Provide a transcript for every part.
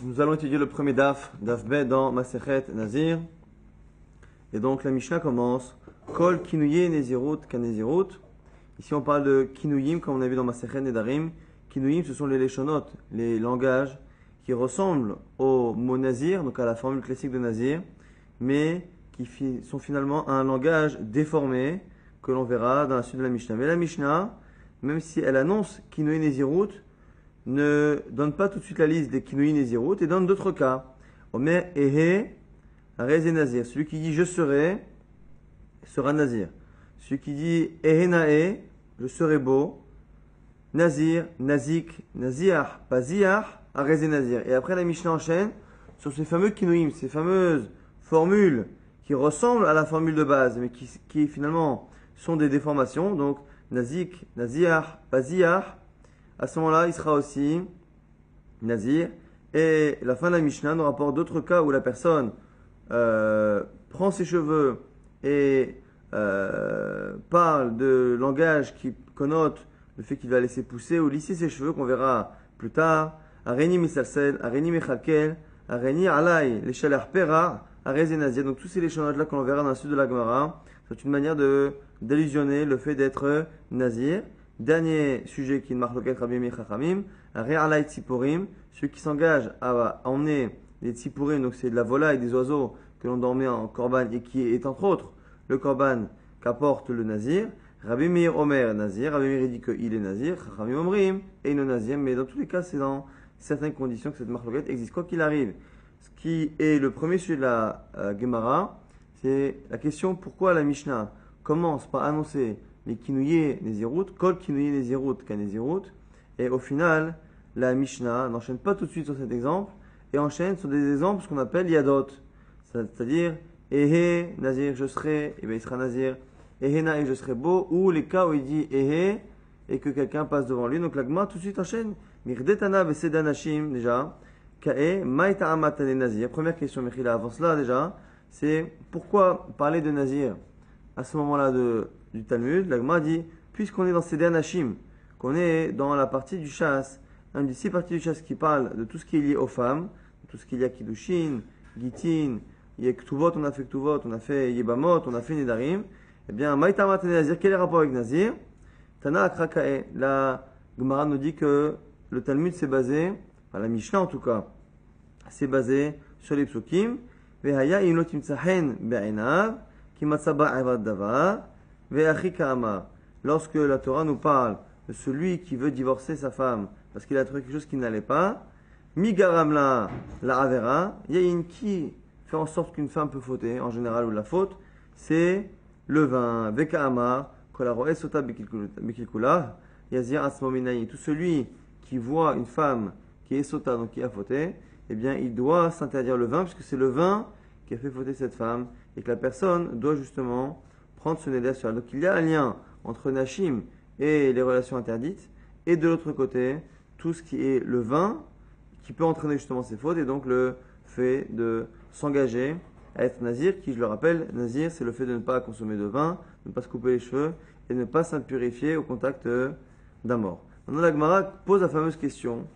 Nous allons étudier le premier daf B dans Masechet Nazir. Et donc la Mishnah commence Kol Kinouye Nezirut Kanezirut. Ici on parle de Kinuyim comme on a vu dans Masechet Nedarim. Kinuyim ce sont les Leshonot, les langages qui ressemblent au mot Nazir, donc à la formule classique de Nazir, mais qui sont finalement un langage déformé que l'on verra dans la suite de la Mishnah. Mais la Mishnah, même si elle annonce Kinouye Nezirut, ne donne pas tout de suite la liste des Kinouye Nezirut et donne d'autres cas. Omer Ehe Arez et Nazir. Celui qui dit je serai sera Nazir. Celui qui dit Ehe Nae, je serai beau. Nazir, Nazik, Naziach, Paziach, Arez et Nazir. Et après la Mishnah enchaîne sur ces fameux Kinouim, ces fameuses formules qui ressemblent à la formule de base, mais qui finalement sont des déformations. Donc Nazik, Naziach, Paziach. À ce moment-là, il sera aussi Nazir. Et la fin de la Mishnah nous rapporte d'autres cas où la personne prend ses cheveux et parle de langage qui connote le fait qu'il va laisser pousser ou lisser ses cheveux, qu'on verra plus tard. Areni misalsel, areni mechalkel, areni alay, les chaleurs pera, arez et nazir. Donc tous ces échanges-là qu'on verra dans la suite de la Gemara, c'est une manière d'allusionner le fait d'être nazir. Dernier sujet qui est marloquet Rabbi Meir Chachamim, Re'alai Tziporim, celui qui s'engage à emmener des Tziporim, donc c'est de la volaille, des oiseaux que l'on dormait en korban et qui est entre autres le korban qu'apporte le nazir. Rabbi Meir Omer nazir, Rabbi Meir dit qu'il est nazir, Chachamim Omrim et non nazir, mais dans tous les cas c'est dans certaines conditions que cette marloquet existe. Quoi qu'il arrive, ce qui est le premier sujet de la Gemara, c'est la question pourquoi la Mishnah commence par annoncer les Kinouye Nezirut, Kol Kinouye Nezirut Kanezirut, et au final, la Mishnah n'enchaîne pas tout de suite sur cet exemple, et enchaîne sur des exemples, ce qu'on appelle Yadot, c'est-à-dire Ehe Nazir, je serai, et bien il sera Nazir, Ehe Nae, je serai beau, ou les cas où il dit Ehe, et que quelqu'un passe devant lui, donc l'agma tout de suite enchaîne, Mirdetana Vesedanashim, déjà, Kae, Maïta Amatane Nazir, première question, Mechila, avant cela déjà, c'est pourquoi parler de Nazir à ce moment-là du Talmud. L'Agma dit, puisqu'on est dans Seder Anashim, qu'on est dans la partie du chasse, une des 6 parties du chasse qui parle de tout ce qui est lié aux femmes, tout ce qu'il y a Kiddushin, Gitin, il y a Ktuvot, on a fait Ktuvot, on a fait Yebamot, on a fait Nedarim, eh bien, Maïta Matane Nazir, quel est le rapport avec Nazir? Tana Akrakae, la Gemara nous dit que le Talmud s'est basé, enfin la Mishnah en tout cas, s'est basé sur les psukim, Vehaya imlotim tsahen be'enav, lorsque la Torah nous parle de celui qui veut divorcer sa femme parce qu'il a trouvé quelque chose qui n'allait pas, Migaramla la avera, yayin qui fait en sorte qu'une femme peut fauter, en général, ou la faute, c'est le vin, Vekaama, Kolaro Esota Bekilkula, Yazir Asmominayi. Tout celui qui voit une femme qui est Sota, donc qui a fauté, eh bien, il doit s'interdire le vin, puisque c'est le vin qui a fait fauter cette femme, et que la personne doit justement prendre ce neder sur elle. Donc il y a un lien entre Nashim et les relations interdites, et de l'autre côté, tout ce qui est le vin, qui peut entraîner justement ces fautes, et donc le fait de s'engager à être nazir, qui je le rappelle, nazir c'est le fait de ne pas consommer de vin, de ne pas se couper les cheveux, et de ne pas s'impurifier au contact d'un mort. Maintenant la Gemara pose la fameuse question,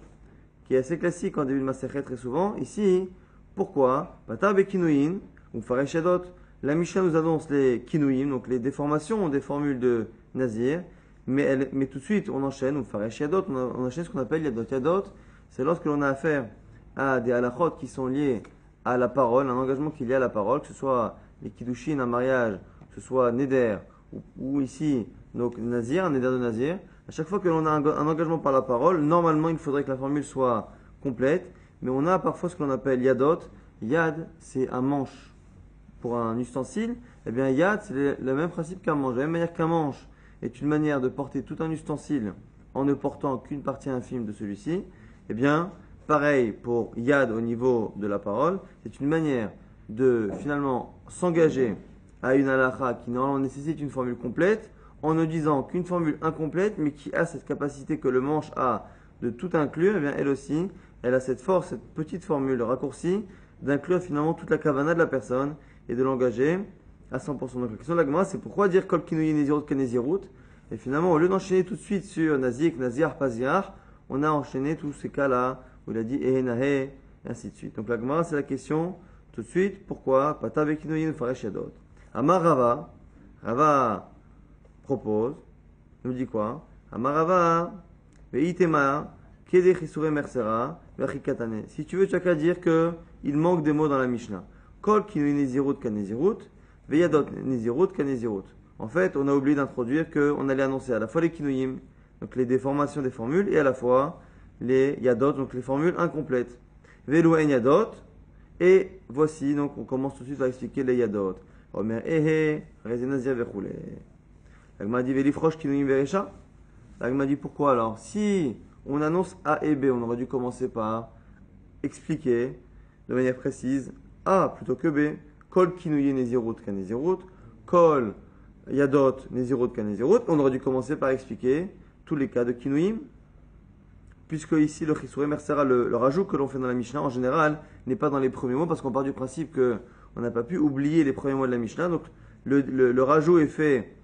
qui est assez classique en début de Masechet très souvent, ici, pourquoi Patar Bekinouin ou Fareshadot. La Mishnah nous annonce les kinouim, donc les déformations des formules de Nazir, mais tout de suite on enchaîne, ou Fareshadot, on enchaîne ce qu'on appelle Yadot. Yadot, c'est lorsque l'on a affaire à des halachot qui sont liés à la parole, un engagement qui est lié à la parole, que ce soit les kiddushin, un mariage, que ce soit Neder, ou ici, donc Nazir, un Neder de Nazir. À chaque fois que l'on a un engagement par la parole, normalement il faudrait que la formule soit complète, mais on a parfois ce que l'on appelle Yadot. Yad, c'est un manche pour un ustensile. Eh bien, Yad, c'est le même principe qu'un manche. De la même manière qu'un manche est une manière de porter tout un ustensile en ne portant qu'une partie infime de celui-ci, eh bien, pareil pour Yad au niveau de la parole, c'est une manière de finalement s'engager à une halakha qui normalement nécessite une formule complète en ne disant qu'une formule incomplète, mais qui a cette capacité que le manche a de tout inclure, eh bien, elle aussi, elle a cette force, cette petite formule raccourcie, d'inclure finalement toute la kavana de la personne et de l'engager à 100%. Donc la question de la Gemara, c'est pourquoi dire Kol Kinouye Nezirut Kanezirut? Et finalement, au lieu d'enchaîner tout de suite sur Nazik, Nazir, Paziar, on a enchaîné tous ces cas-là où il a dit Ehe Nahe, et ainsi de suite. Donc la Gemara, c'est la question tout de suite. Pourquoi Pata vekinoyin faresh yadot. Amar Rava, Rava propose, nous dit quoi Amar Rava, veitema, kede chisure mersera, vechikatane. Si tu veux, tu as qu'à dire qu'il manque des mots dans la Mishnah. Kol kinoyin nezirut kanezirut, veyadot nezirut kanezirut. En fait, on a oublié d'introduire qu'on allait annoncer à la fois les kinuyim, donc les déformations des formules, et à la fois les yadot, donc les formules incomplètes. Velo en yadot, et voici, donc on commence tout de suite à expliquer les yadot. Omer ehe, rezenazir vechoule. L'agma dit velifrosh kinuyim veresha. L'agma dit pourquoi alors? Si on annonce A et B, on aurait dû commencer par expliquer de manière précise A plutôt que B. Kol kinuye nezirut kanezirut, kol yadot nezirut kanezirut. On aurait dû commencer par expliquer tous les cas de kinuyim, puisque ici le chisure mersera, le rajout que l'on fait dans la Mishnah en général n'est pas dans les premiers mots, parce qu'on part du principe qu'on n'a pas pu oublier les premiers mots de la Mishnah. Donc le rajout est fait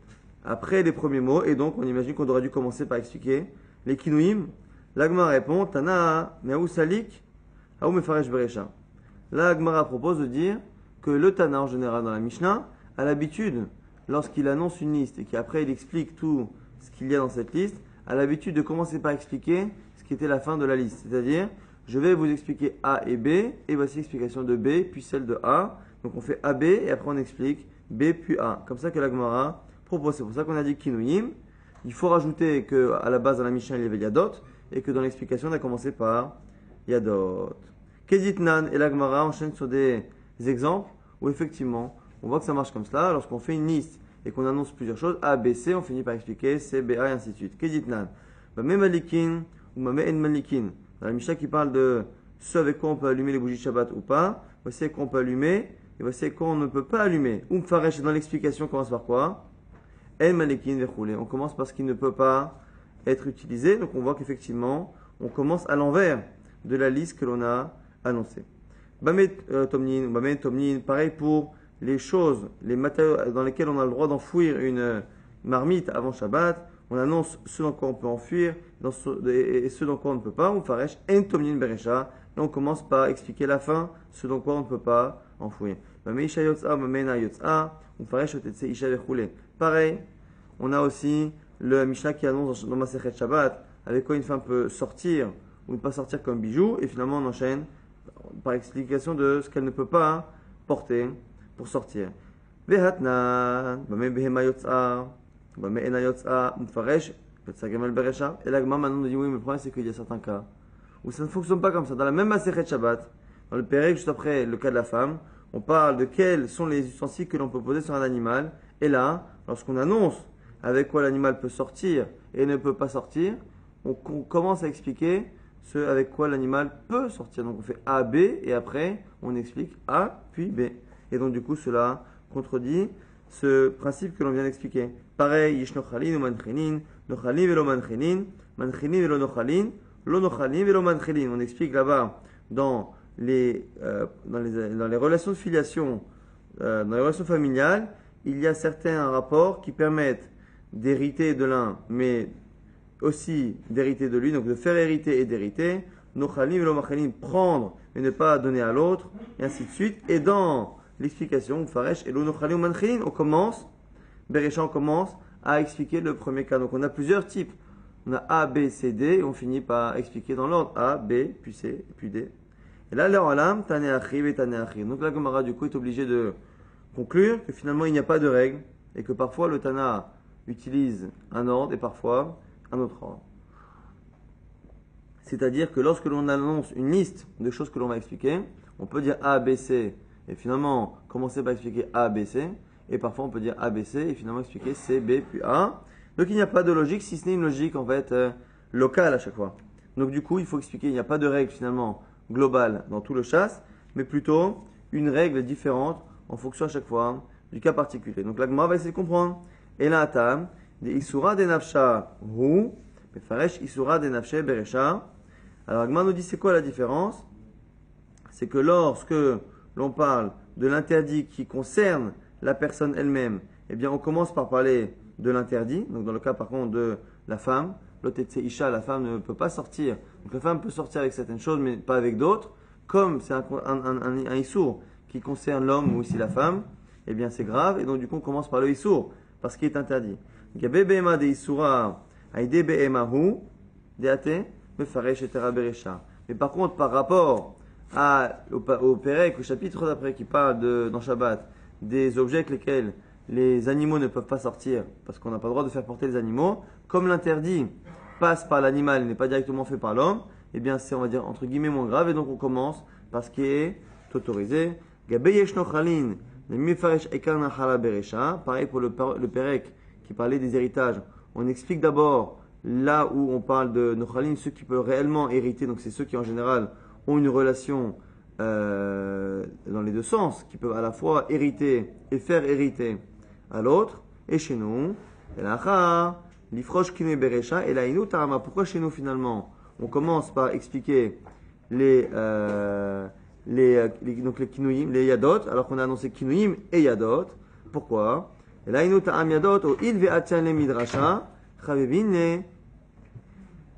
après les premiers mots, et donc on imagine qu'on aurait dû commencer par expliquer les kinuyim. L'Agmara répond Tana me'ou salik haou mefaresh beresha. L'Agmara propose de dire que le Tana en général dans la Mishnah a l'habitude, lorsqu'il annonce une liste et qu'après il explique tout ce qu'il y a dans cette liste, a l'habitude de commencer par expliquer ce qui était la fin de la liste. C'est-à-dire, je vais vous expliquer A et B, et voici l'explication de B, puis celle de A. Donc on fait AB, et après on explique B, puis A. Comme ça que la Gemara propose. C'est pour ça qu'on a dit Kinuyim. Il faut rajouter qu'à la base, dans la Mishnah, il y avait Yadot, et que dans l'explication, on a commencé par Yadot. Keditnan et la Gemara enchaînent sur des exemples où effectivement, on voit que ça marche comme cela. Lorsqu'on fait une liste et qu'on annonce plusieurs choses, A, B, C, on finit par expliquer C, B, A, et ainsi de suite. Keditnan. Bame malikin ou mame en malikin. Dans la Mishnah qui parle de ce avec quoi on peut allumer les bougies de Shabbat ou pas, voici avec quoi on peut allumer, et voici avec quoi on ne peut pas allumer. Faresh, dans l'explication, on commence par quoi? En malikin vechoule. On commence par ce qui ne peut pas être utilisé. Donc on voit qu'effectivement, on commence à l'envers de la liste que l'on a annoncée. Bame tomnin ou bame tomnin, pareil pour les choses, les matériaux dans lesquels on a le droit d'enfouir une marmite avant Shabbat. On annonce ce dans quoi on peut enfuir et ce dans quoi on ne peut pas. On faresh en tomnin beresha. Et on commence par expliquer la fin, ce dans quoi on ne peut pas enfouir. Pareil, on a aussi le Mishnah qui annonce dans Masechet Shabbat avec quoi une femme peut sortir ou ne pas sortir comme bijou. Et finalement on enchaîne par explication de ce qu'elle ne peut pas porter pour sortir. Vehatnan, bame behema yotza. Et la Gemara maintenant nous dit oui, mais le problème c'est qu'il y a certains cas où ça ne fonctionne pas comme ça. Dans la même Masechet Shabbat, dans le Pérek, juste après le cas de la femme, on parle de quels sont les ustensiles que l'on peut poser sur un animal. Et là, lorsqu'on annonce avec quoi l'animal peut sortir et ne peut pas sortir, on commence à expliquer ce avec quoi l'animal peut sortir. Donc on fait A, B et après on explique A puis B. Et donc du coup cela contredit ce principe que l'on vient d'expliquer. Pareil, yish nochalin ou manchinin, nochalin velo manchinin, manchinin velo nochalin, lo nochalin velo manchinin. On explique là-bas dans les relations de filiation, dans les relations familiales, il y a certains rapports qui permettent d'hériter de l'un, mais aussi d'hériter de lui, donc de faire hériter et d'hériter. Nochalin velo manchinin, prendre et ne pas donner à l'autre, et ainsi de suite. Et dans l'explication, Faresh et l'Onochali ou Manchilin, on commence à expliquer le premier cas. Donc on a plusieurs types. On a A, B, C, D, et on finit par expliquer dans l'ordre A, B, puis C, puis D. Et là, le Olam, Tane Achiv et Tane Achiv. Donc la Gemara, du coup, est obligée de conclure que finalement il n'y a pas de règle, et que parfois le Tana utilise un ordre et parfois un autre ordre. C'est-à-dire que lorsque l'on annonce une liste de choses que l'on va expliquer, on peut dire A, B, C, et finalement commencer par expliquer A, B, C, et parfois on peut dire A, B, C, et finalement expliquer C, B, puis A. Donc il n'y a pas de logique, si ce n'est une logique en fait locale à chaque fois. Donc du coup il faut expliquer, il n'y a pas de règle finalement globale dans tout le chasse, mais plutôt une règle différente en fonction à chaque fois du cas particulier. Donc la Gemara va essayer de comprendre. Et là, Atam, de Isura de Nafsha Hu, Mefaresh Isura de Nafshe Beresha. Alors la Gemara nous dit c'est quoi la différence? C'est que lorsque l'on parle de l'interdit qui concerne la personne elle-même, eh bien on commence par parler de l'interdit. Donc dans le cas par contre de la femme, l'autre Isha, la femme ne peut pas sortir. Donc la femme peut sortir avec certaines choses mais pas avec d'autres. comme c'est un issour qui concerne l'homme ou aussi la femme, eh bien c'est grave, et donc du coup on commence par le issour, parce qu'il est interdit. Gabe behema de isura, aide behemahu, deate, mefaresh et teraberesha. Mais par contre, par rapport au Pérec, au chapitre d'après qui parle dans Shabbat, des objets avec lesquels les animaux ne peuvent pas sortir, parce qu'on n'a pas le droit de faire porter les animaux, comme l'interdit passe par l'animal et n'est pas directement fait par l'homme, eh bien c'est, on va dire, entre guillemets moins grave, et donc on commence par ce qui est autorisé. Pareil pour le Pérec qui parlait des héritages. On explique d'abord là où on parle de Nochalin, ceux qui peuvent réellement hériter, donc c'est ceux qui en général ont une relation dans les deux sens, qui peuvent à la fois hériter et faire hériter à l'autre. Et chez nous, l'ifrosh kinu beresha et la inu tarama. Pourquoi chez nous finalement on commence par expliquer donc les kinuyim, les yadot, alors qu'on a annoncé kinuyim et yadot. Pourquoi? Et la inu ta'am yadot au il ve'atyan le midrasha chavevine.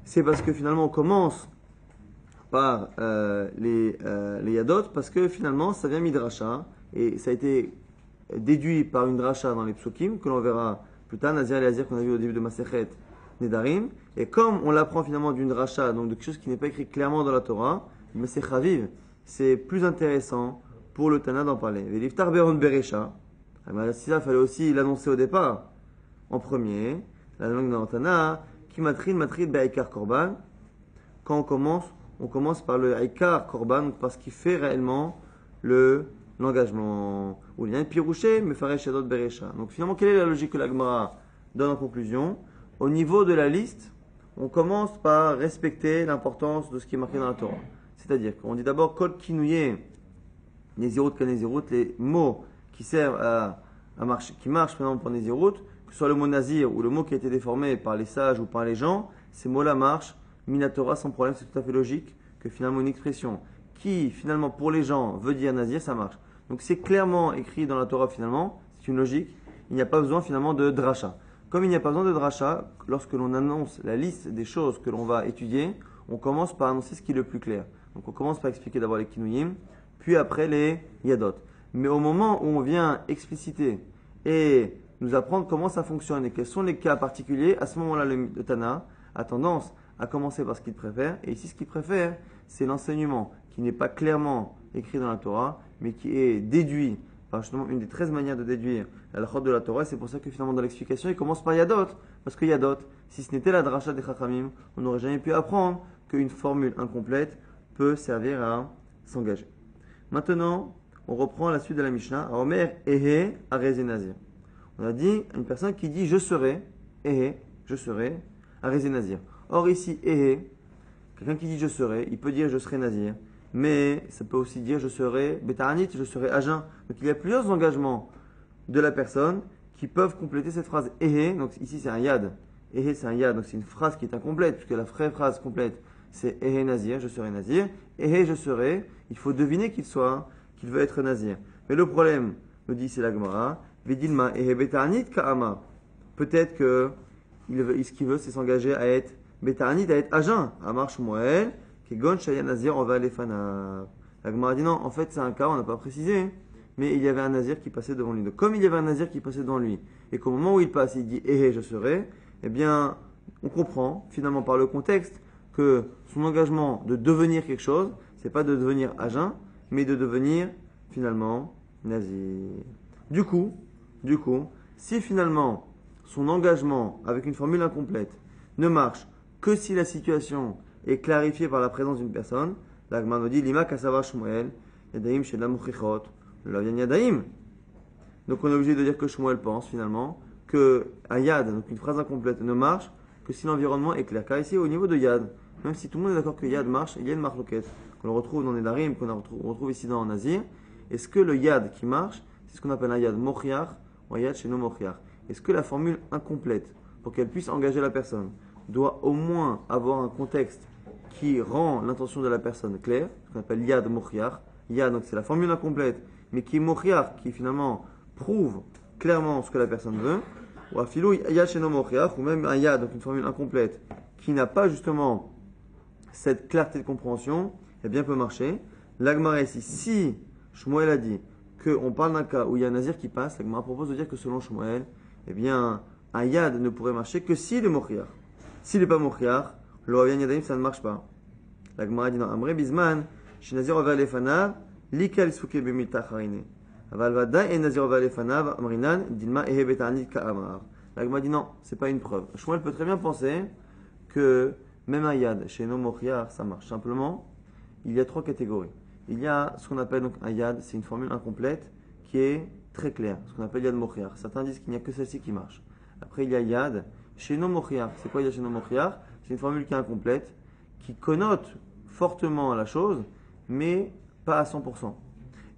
C'est parce que finalement on commence par les yadot, parce que finalement ça vient midrasha, et ça a été déduit par une dracha dans les psukim, que l'on verra plus tard, Nazir et Azir qu'on a vu au début de Masechet Nedarim, et comme on l'apprend finalement d'une dracha, donc de quelque chose qui n'est pas écrit clairement dans la Torah, mais c'est chaviv, c'est plus intéressant pour le Tana d'en parler. Veliftar beron beresha, si ça fallait aussi l'annoncer au départ, en premier, la langue dans le Tana, qui matrid be'aikar korban, quand on commence par le Aïkar Korban, parce qu'il fait réellement l'engagement. Ou il y a un pirouché, mais faresh yadot beresha. Donc finalement, quelle est la logique que la Gemara donne en conclusion? Au niveau de la liste, on commence par respecter l'importance de ce qui est marqué dans la Torah. C'est-à-dire qu'on dit d'abord Kol kinouye, Nézirut Kanezirut, les mots qui servent à marcher, qui marchent par exemple pour Nézirut, que ce soit le mot Nazir ou le mot qui a été déformé par les sages ou par les gens, ces mots-là marchent. Minatora sans problème, c'est tout à fait logique que finalement une expression qui finalement pour les gens veut dire Nazir, ça marche. Donc c'est clairement écrit dans la Torah finalement, c'est une logique, il n'y a pas besoin finalement de dracha. Comme il n'y a pas besoin de dracha, lorsque l'on annonce la liste des choses que l'on va étudier, on commence par annoncer ce qui est le plus clair. Donc on commence par expliquer d'abord les kinuyim, puis après les yadot. Mais au moment où on vient expliciter et nous apprendre comment ça fonctionne et quels sont les cas particuliers, à ce moment-là le Tana a tendance à commencer par ce qu'il préfère. Et ici, ce qu'il préfère, c'est l'enseignement qui n'est pas clairement écrit dans la Torah, mais qui est déduit par justement une des 13 manières de déduire la halachot de la Torah. C'est pour ça que finalement, dans l'explication, il commence par Yadot. Parce que Yadot, si ce n'était la dracha des Chachamim, on n'aurait jamais pu apprendre qu'une formule incomplète peut servir à s'engager. Maintenant, on reprend la suite de la Mishnah. Omer Ehe Areze Nazir. On a dit une personne qui dit je serai, Ehe, je serai, Areze Nazir. Or ici, quelqu'un qui dit je serai, il peut dire je serai nazir, mais ça peut aussi dire je serai bétaranit, je serai à jeun. Donc il y a plusieurs engagements de la personne qui peuvent compléter cette phrase donc ici c'est un yad. C'est un yad, donc c'est une phrase qui est incomplète, puisque la vraie phrase complète c'est nazir, je serai nazir. Je serai, il faut deviner qu'il veut être nazir. Mais le problème, me dit c'est la Gemara, vidilma bétaranit ka'ama. Peut-être que ce qu'il veut c'est s'engager à être Bétaranit à être à jeun, à marche Moël, qui gon shaya nazir, on va aller fanav. La Gemara dit non, en fait c'est un cas, on n'a pas précisé, mais il y avait un nazir qui passait devant lui. Donc comme il y avait un nazir qui passait devant lui, et qu'au moment où il passe, il dit je serai, eh bien on comprend finalement par le contexte que son engagement de devenir quelque chose, c'est pas de devenir à jeun, mais de devenir finalement nazir. Du coup, si finalement son engagement avec une formule incomplète ne marche que si la situation est clarifiée par la présence d'une personne, la Gemara nous dit Lima kasava Shmuel, Yadaim chez la Mouchichot, le Lavian Yadaim. Donc on est obligé de dire que Shmuel pense finalement que un Yad, donc une phrase incomplète, ne marche que si l'environnement est clair. Car ici, au niveau de Yad, même si tout le monde est d'accord que Yad marche, il y a une marloquette qu'on retrouve dans les Darim, qu'on retrouve ici dans Nazir. Est-ce que le Yad qui marche, c'est ce qu'on appelle un Yad Mochiach ou un Yad chez nos Mochiach? Est-ce que la formule incomplète, pour qu'elle puisse engager la personne, doit au moins avoir un contexte qui rend l'intention de la personne claire, ce qu'on appelle Yad Mochiach. Yad, donc c'est la formule incomplète, mais qui est Mochiach, qui finalement prouve clairement ce que la personne veut, ou Afilou Yad Sheno Mochiach, ou même un Yad, donc une formule incomplète, qui n'a pas justement cette clarté de compréhension, eh bien peut marcher. L'Agmara ici, si Shmuel a dit qu'on parle d'un cas où il y a un nazir qui passe, l'Agmara propose de dire que selon Shmuel, eh bien, un yad ne pourrait marcher que s'il est mochiar. S'il n'est pas mochiar, le Ravian Yadayim, ça ne marche pas. L'Agmara dit non, Amre Bizman, chez Nazir Ova Lefanav, Likal Souke Bemita Charine. Aval Vada et Nazir Ova Lefanav, Amrinan, Dilma Ehe Betanit Ka'amar. L'Agmara dit non, c'est pas une preuve. Shmuel peut très bien penser que même un yad chez nos mochiar, ça marche. Simplement, il y a trois catégories. Il y a ce qu'on appelle donc un yad, c'est une formule incomplète qui est très claire, ce qu'on appelle yad mochiar. Certains disent qu'il n'y a que celle-ci qui marche. Après, il y a yad chez nos mochiar. C'est quoi yad chez nos mochiar? C'est une formule qui est incomplète, qui connote fortement la chose, mais pas à 100%.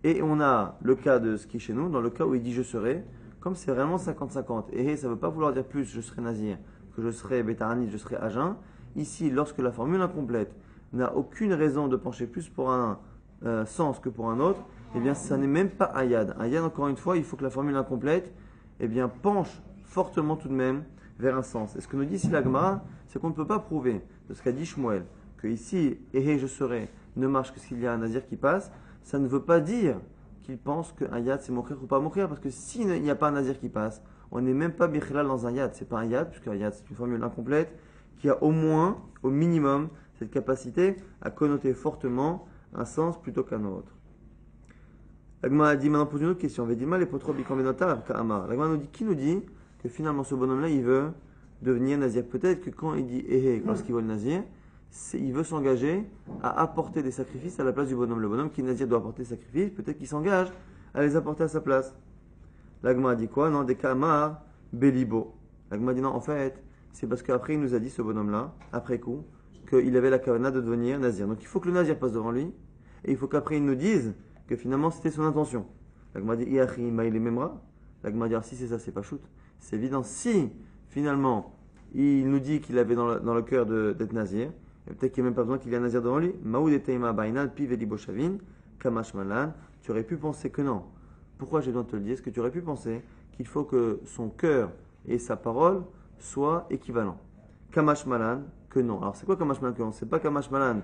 Et on a le cas de ce qui est chez nous, dans le cas où il dit je serai, comme c'est vraiment 50-50, et ça ne veut pas vouloir dire plus je serai nazir que je serai bétaranite, je serai à jeun. Ici, lorsque la formule incomplète n'a aucune raison de pencher plus pour un sens que pour un autre, eh bien, ça n'est même pas un yad. Un yad, encore une fois, il faut que la formule incomplète eh bien, penche fortement tout de même vers un sens. Et ce que nous dit ici la Gemara, c'est qu'on ne peut pas prouver de ce qu'a dit Shmuel, que ici, je serai, ne marche que s'il y a un nazir qui passe. Ça ne veut pas dire qu'il pense qu'un yad c'est mourir ou pas mourir, parce que s'il n'y a pas un nazir qui passe, on n'est même pas bichlal dans un yad. C'est pas un yad, puisqu'un yad c'est une formule incomplète qui a au moins, au minimum, cette capacité à connoter fortement un sens plutôt qu'un autre. L'Agma a dit maintenant pose une autre question. Vedima les potro bikambenota ka'amar. L'Agma nous dit qui nous dit que finalement ce bonhomme-là il veut devenir nazir. Peut-être que quand il dit lorsqu'il veut le nazir, il veut s'engager à apporter des sacrifices à la place du bonhomme. Le bonhomme qui est nazir doit apporter des sacrifices. Peut-être qu'il s'engage à les apporter à sa place. L'Agma a dit quoi? Non, des ka'amar belibo. L'Agma a dit non, en fait, c'est parce qu'après il nous a dit ce bonhomme-là, après coup, qu'il avait la kavana de devenir nazir. Donc il faut que le nazir passe devant lui, et il faut qu'après il nous dise que finalement c'était son intention. L'Agma dit Iachi maïle memra. L'Agma dit si c'est ça, c'est pas shoot. C'est évident. Si finalement il nous dit qu'il avait dans le cœur d'être nazir, et peut-être qu'il n'y a même pas besoin qu'il y ait un nazir devant lui. Maoud et Teima Bainan, Piv et Boshavin, Kamash Malan. Tu aurais pu penser que non. Pourquoi j'ai besoin de te le dire? Est-ce que tu aurais pu penser qu'il faut que son cœur et sa parole soient équivalents? Kamash Malan, que non. Alors c'est quoi Kamash Malan que non? C'est pas Kamash Malan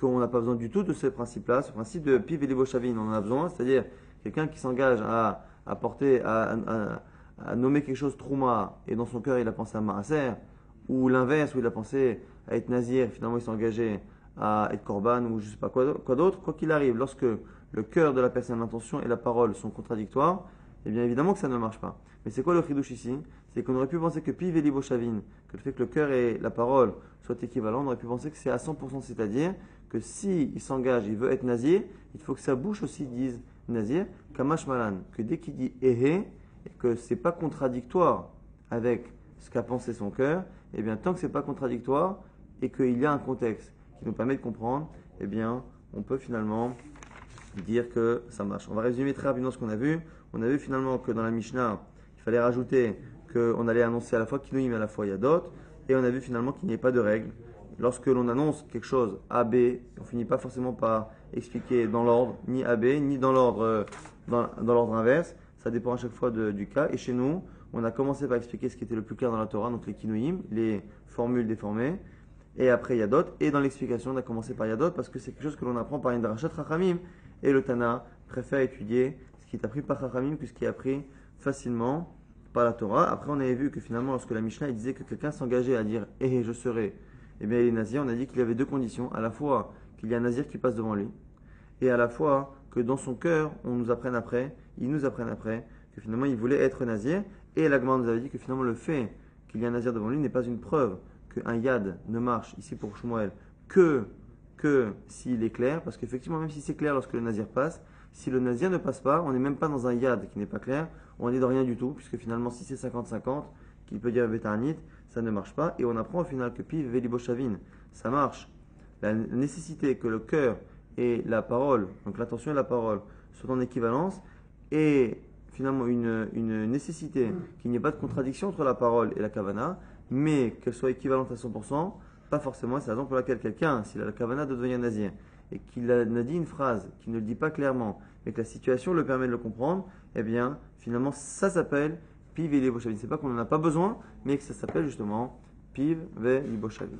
qu'on n'a pas besoin du tout de ce principe-là, ce principe de Piv et Boshavin. On en a besoin, c'est-à-dire quelqu'un qui s'engage à nommer quelque chose Trouma et dans son cœur il a pensé à Maaser, ou l'inverse où il a pensé à être nazir, finalement il s'est engagé à être korban ou je ne sais pas quoi d'autre, quoi qu'il arrive, lorsque le cœur de la personne, l'intention et la parole sont contradictoires, eh bien évidemment que ça ne marche pas. Mais c'est quoi le chidouche ici? C'est qu'on aurait pu penser que Piv et Liboshavin, que le fait que le cœur et la parole soient équivalents, on aurait pu penser que c'est à 100%, c'est-à-dire que s'il s'engage, il veut être nazir, il faut que sa bouche aussi dise nazir, Kamash Malan, que dès qu'il dit et que c'est pas contradictoire avec ce qu'a pensé son cœur, eh bien tant que c'est pas contradictoire et qu'il y a un contexte qui nous permet de comprendre, eh bien on peut finalement dire que ça marche. On va résumer très rapidement ce qu'on a vu. On a vu finalement que dans la Mishnah, il fallait rajouter qu'on allait annoncer à la fois Kinouim et à la fois Yadot, et on a vu finalement qu'il n'y ait pas de règle. Lorsque l'on annonce quelque chose A, B, on finit pas forcément par expliquer dans l'ordre, ni A, B, ni dans l'ordre inverse. Ça dépend à chaque fois du cas. Et chez nous, on a commencé par expliquer ce qui était le plus clair dans la Torah, donc les Kinouim, les formules déformées, et après Yadot. Et dans l'explication, on a commencé par Yadot parce que c'est quelque chose que l'on apprend par une Drashat Chachamim. Et le Tana préfère étudier ce qui est appris par Chachamim que ce qui est appris facilement par la Torah. Après, on avait vu que finalement, lorsque la Mishnah disait que quelqu'un s'engageait à dire je serai, eh bien, il est nazir. On a dit qu'il y avait deux conditions. À la fois qu'il y a un nazir qui passe devant lui, et à la fois que dans son cœur, il nous apprenne après, que finalement il voulait être nazir. Et la Gemara nous avait dit que finalement le fait qu'il y ait un nazir devant lui n'est pas une preuve qu'un yad ne marche ici pour Shmuel que s'il est clair, parce qu'effectivement, même si c'est clair lorsque le nazir passe, si le nazir ne passe pas, on n'est même pas dans un yad qui n'est pas clair, on est dans rien du tout, puisque finalement, si c'est 50-50, qu'il peut dire Betanit, ça ne marche pas. Et on apprend au final que Piv Veliboshavin, ça marche. La nécessité que le cœur et la parole, donc l'intention et la parole, soient en équivalence, et finalement une nécessité qu'il n'y ait pas de contradiction entre la parole et la kavana, mais qu'elle soit équivalente à 100%, pas forcément. C'est la raison pour laquelle quelqu'un, s'il a la kavana de devenir nazir, et qu'il a dit une phrase qui ne le dit pas clairement, mais que la situation le permet de le comprendre, eh bien, finalement, ça s'appelle Piv Veliboshavin. C'est pas qu'on n'en a pas besoin, mais que ça s'appelle justement Piv Veliboshavin.